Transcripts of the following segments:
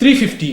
350,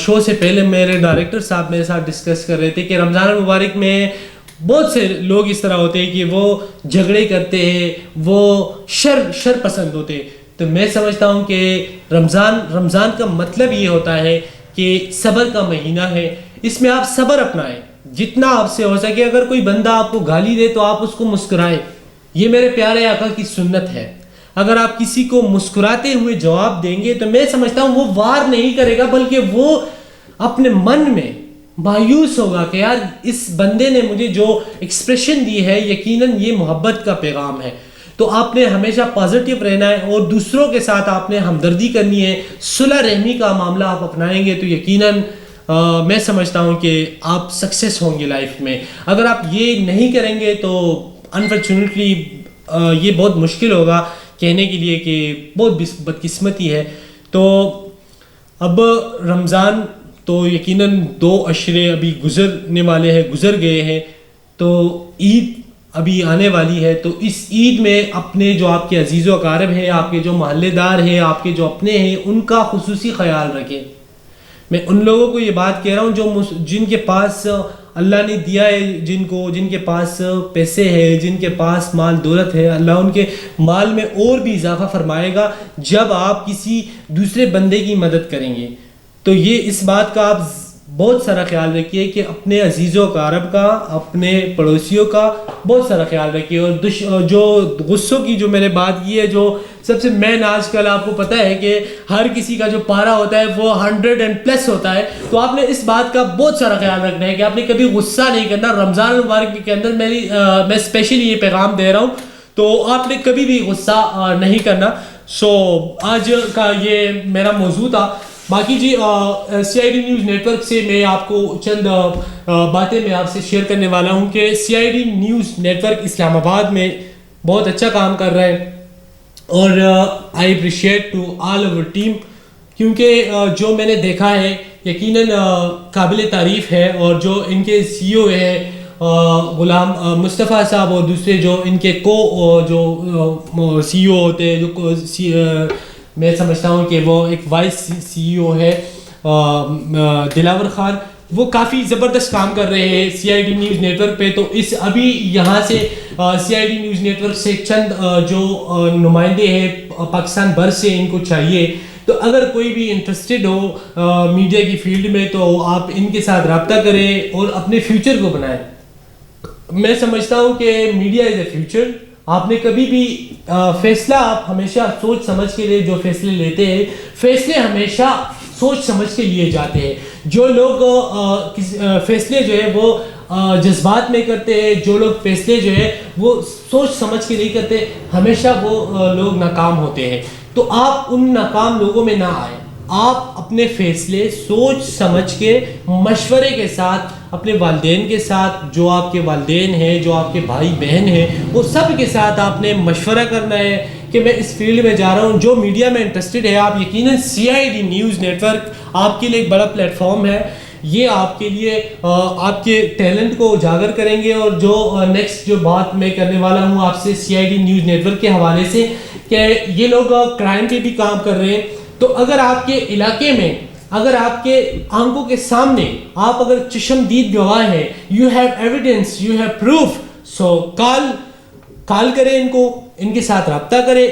شو سے پہلے میرے ڈائریکٹر صاحب میرے ساتھ ڈسکس کر رہے تھے کہ رمضان المبارک میں بہت سے لوگ اس طرح ہوتے ہیں کہ وہ جھگڑے کرتے ہیں، وہ شر پسند ہوتے ہیں. تو میں سمجھتا ہوں کہ رمضان کا مطلب یہ ہوتا ہے کہ صبر کا مہینہ ہے. اس میں آپ صبر اپنائیں جتنا آپ سے ہو سکے. اگر کوئی بندہ آپ کو گالی دے تو آپ اس کو مسکرائیں. یہ میرے پیارے آقا کی سنت ہے. اگر آپ کسی کو مسکراتے ہوئے جواب دیں گے تو میں سمجھتا ہوں وہ وار نہیں کرے گا، بلکہ وہ اپنے من میں مایوس ہوگا کہ یار اس بندے نے مجھے جو ایکسپریشن دی ہے یقیناً یہ محبت کا پیغام ہے. تو آپ نے ہمیشہ پازیٹیو رہنا ہے اور دوسروں کے ساتھ آپ نے ہمدردی کرنی ہے. صلح رحمی کا معاملہ آپ اپنائیں گے تو یقیناً میں سمجھتا ہوں کہ آپ سکسیس ہوں گے لائف میں. اگر آپ یہ نہیں کریں گے تو انفارچونیٹلی یہ بہت مشکل ہوگا کہنے کے لیے کہ بہت بدقسمتی ہے. تو اب رمضان تو یقیناً 2 عشرے ابھی گزرنے والے ہیں، گزر گئے ہیں. تو عید ابھی آنے والی ہے. تو اس عید میں اپنے جو آپ کے عزیز و اقارب ہیں، آپ کے جو محلے دار ہیں، آپ کے جو اپنے ہیں، ان کا خصوصی خیال رکھیں. میں ان لوگوں کو یہ بات کہہ رہا ہوں جن کے پاس اللہ نے دیا ہے، جن کے پاس پیسے ہیں، جن کے پاس مال دولت ہے، اللہ ان کے مال میں اور بھی اضافہ فرمائے گا جب آپ کسی دوسرے بندے کی مدد کریں گے. تو یہ اس بات کا آپ بہت سارا خیال رکھیے کہ اپنے عزیز و اقارب کا، اپنے پڑوسیوں کا بہت سارا خیال رکھیے. اور جو غصوں کی جو میں نے بات کی ہے، جو سب سے مین آج کل آپ کو پتہ ہے کہ ہر کسی کا جو پارا ہوتا ہے وہ 100+ ہوتا ہے. تو آپ نے اس بات کا بہت سارا خیال رکھنا ہے کہ آپ نے کبھی غصہ نہیں کرنا. رمضان المبارک کے اندر میں اسپیشلی یہ پیغام دے رہا ہوں. تو آپ نے کبھی بھی غصہ نہیں کرنا. آج کا یہ میرا موضوع تھا. باقی جی CID نیوز نیٹ ورک سے میں آپ کو چند باتیں میں آپ سے شیئر کرنے والا ہوں کہ CID news network Islamabad میں بہت اچھا کام کر رہا ہے اور I appreciate to all over team, کیونکہ جو میں نے دیکھا ہے یقیناً قابل تعریف ہے. اور جو ان کے CEO ہیں غلام مصطفیٰ صاحب اور دوسرے جو ان کے جو CEO ہوتے ہیں، جو میں سمجھتا ہوں کہ وہ ایک وائس CEO ہے دلاور خان، وہ کافی زبردست کام کر رہے ہیں CID نیوز نیٹ ورک پہ. تو ابھی یہاں سے CID نیوز نیٹ ورک سے چند جو نمائندے ہیں پاکستان بھر سے، ان کو چاہیے تو اگر کوئی بھی انٹرسٹڈ ہو میڈیا کی فیلڈ میں تو آپ ان کے ساتھ رابطہ کریں اور اپنے فیوچر کو بنائیں. میں سمجھتا ہوں کہ میڈیا از اے فیوچر. آپ نے کبھی بھی فیصلہ، آپ ہمیشہ سوچ سمجھ کے لیے جو فیصلے لیتے ہیں، فیصلے ہمیشہ سوچ سمجھ کے لیے جاتے ہیں. جو لوگ فیصلے جو ہے وہ جذبات میں کرتے ہیں، جو لوگ فیصلے جو ہے وہ سوچ سمجھ کے نہیں کرتے، ہمیشہ وہ لوگ ناکام ہوتے ہیں. تو آپ ان ناکام لوگوں میں نہ آئیں. آپ اپنے فیصلے سوچ سمجھ کے مشورے کے ساتھ اپنے والدین کے ساتھ، جو آپ کے والدین ہیں، جو آپ کے بھائی بہن ہیں، وہ سب کے ساتھ آپ نے مشورہ کرنا ہے کہ میں اس فیلڈ میں جا رہا ہوں. جو میڈیا میں انٹرسٹڈ ہے، آپ یقیناً CID نیوز نیٹ ورک آپ کے لیے ایک بڑا پلیٹ فارم ہے. یہ آپ کے لیے آپ کے ٹیلنٹ کو اجاگر کریں گے. اور جو نیکسٹ جو بات میں کرنے والا ہوں آپ سے CID نیوز نیٹ ورک کے حوالے سے، کہ یہ لوگ کرائم پہ بھی کام کر رہے ہیں. تو اگر آپ کے علاقے میں، اگر آپ کے آنکھوں کے سامنے، آپ اگر چشمدید گواہ ہیں، you have evidence, you have proof, so call کریں ان کو، ان کے ساتھ رابطہ کریں،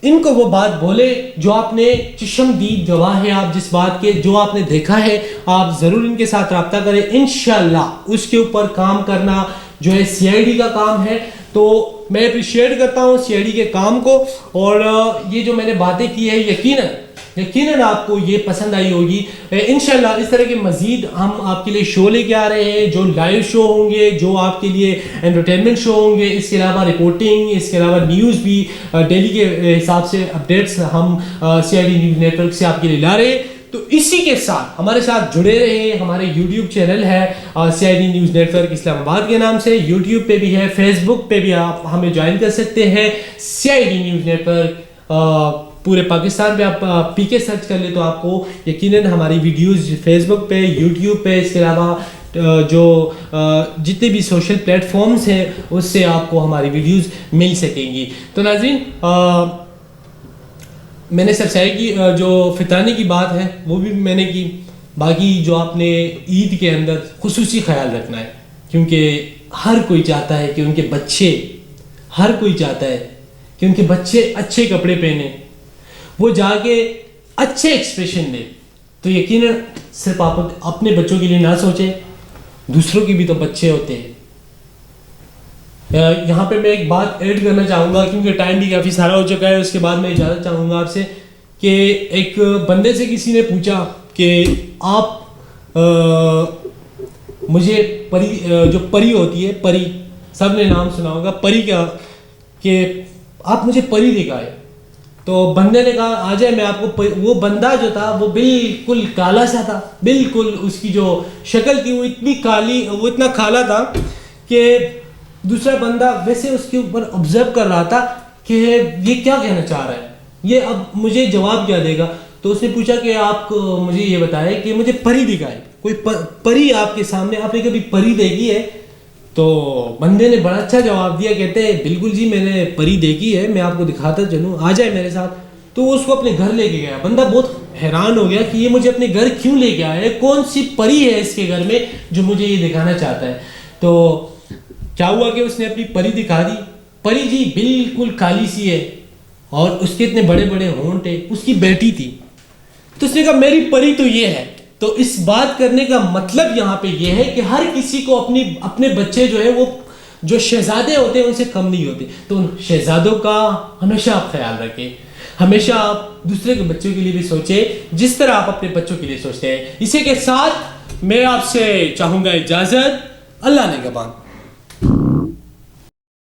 ان کو وہ بات بولے جو آپ نے چشمدید گواہ ہے، آپ جس بات کے جو آپ نے دیکھا ہے، آپ ضرور ان کے ساتھ رابطہ کریں. انشاءاللہ اس کے اوپر کام کرنا جو ہے CID کا کام ہے. تو میں اپریشیٹ کرتا ہوں CID کے کام کو. اور یہ جو میں نے باتیں کی ہے یقیناً آپ کو یہ پسند آئی ہوگی. انشاءاللہ اس طرح کے مزید ہم آپ کے لیے شو لے کے آ رہے ہیں، جو لائیو شو ہوں گے، جو آپ کے لیے انٹرٹینمنٹ شو ہوں گے. اس کے علاوہ رپورٹنگ، اس کے علاوہ نیوز بھی ڈیلی کے حساب سے اپڈیٹس ہم CID نیوز نیٹ ورک سے آپ کے لیے لا رہے ہیں. تو اسی کے ساتھ ہمارے ساتھ جڑے رہے. ہمارے YouTube چینل ہے CID نیوز نیٹ ورک اسلام آباد کے نام سے، YouTube پہ بھی ہے، فیس بک پہ بھی آپ ہمیں جوائن کر سکتے ہیں. CID نیوز نیٹ ورک پورے پاکستان پہ آپ PK سرچ کر لیں تو آپ کو یقیناً ہماری ویڈیوز فیس بک پہ، YouTube پہ، اس کے علاوہ جو جتنے بھی سوشل پلیٹ فارمز ہیں اس سے آپ کو ہماری ویڈیوز مل سکیں گی. تو ناظرین، میں نے سبسکرائب کی جو فطرانے کی بات ہے وہ بھی میں نے کی. باقی جو آپ نے عید کے اندر خصوصی خیال رکھنا ہے، کیونکہ ہر کوئی چاہتا ہے کہ ان کے بچے، ہر کوئی چاہتا ہے کہ ان کے بچے اچھے کپڑے پہنے، وہ جا کے اچھے ایکسپریشن دے. تو یقیناً صرف آپ اپنے بچوں کے لیے نہ سوچیں، دوسروں کے بھی تو بچے ہوتے ہیں. یہاں پہ میں ایک بات ایڈ کرنا چاہوں گا کیونکہ ٹائم بھی کافی سارا ہو چکا ہے. اس کے بعد میں اجازت چاہوں گا آپ سے کہ ایک بندے سے کسی نے پوچھا کہ آپ مجھے پری، جو پری ہوتی ہے، پری سب نے نام سنا ہوگا، پری کا، کہ آپ مجھے پری دکھائے. تو بندے نے کہا آ جائے میں آپ کو وہ بندہ جو تھا وہ بالکل کالا سا تھا، بالکل اس کی جو شکل تھی وہ اتنی کالی، وہ اتنا کالا تھا کہ دوسرا بندہ ویسے اس کے اوپر آبزرو کر رہا تھا کہ یہ کیا کہنا چاہ رہا ہے، یہ اب مجھے جواب کیا دے گا. تو اس نے پوچھا کہ آپ مجھے یہ بتائے کہ مجھے پری دکھائے، کوئی پری آپ کے سامنے، آپ نے کبھی پری دیکھی ہے؟ تو بندے نے بڑا اچھا جواب دیا، کہتے ہیں بالکل جی میں نے پری دیکھی ہے، میں آپ کو دکھاتا چلوں، آ جائے میرے ساتھ. تو وہ اس کو اپنے گھر لے کے گیا. بندہ بہت حیران ہو گیا کہ یہ مجھے اپنے گھر کیوں لے کے آیا ہے، کون سی پری ہے اس کے گھر میں جو مجھے یہ دکھانا چاہتا ہے. تو کیا ہوا کہ اس نے اپنی پری دکھا دی. پری جی بالکل کالی سی ہے اور اس کے اتنے بڑے بڑے ہونٹ ہیں، اس کی بیٹی تھی. تو اس نے کہا میری پری تو یہ ہے. تو اس بات کرنے کا مطلب یہاں پہ یہ ہے کہ ہر کسی کو اپنے بچے جو ہے وہ جو شہزادے ہوتے ہیں ان سے کم نہیں ہوتے. تو ان شہزادوں کا ہمیشہ آپ خیال رکھیں، ہمیشہ آپ دوسرے کے بچوں کے لیے بھی سوچیں جس طرح آپ اپنے بچوں کے لیے سوچتے ہیں. اسی کے ساتھ میں آپ سے چاہوں گا اجازت. اللہ نگہبان.